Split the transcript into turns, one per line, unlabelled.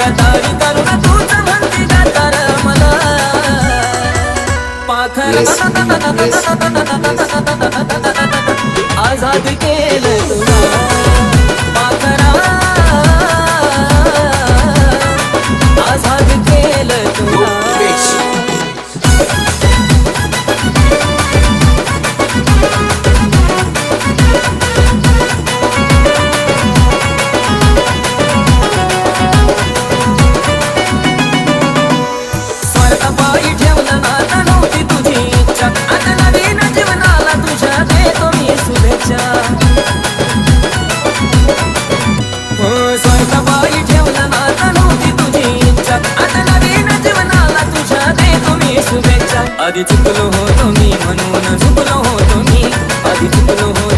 गदारी करून तूच म्हणती दातार मला पाखरा आझाद केलं तुला पाखरा आझाद केलं तुला स्वतःबाई ठेवलं नातं नव्हती तुझी इच्छा आता नवीन जीवनाला तुझ्या देतो मी शुभेच्छा आधी चुकलो होतो मी म्हणून झुकलो होतो मी आधी चुकलो होतो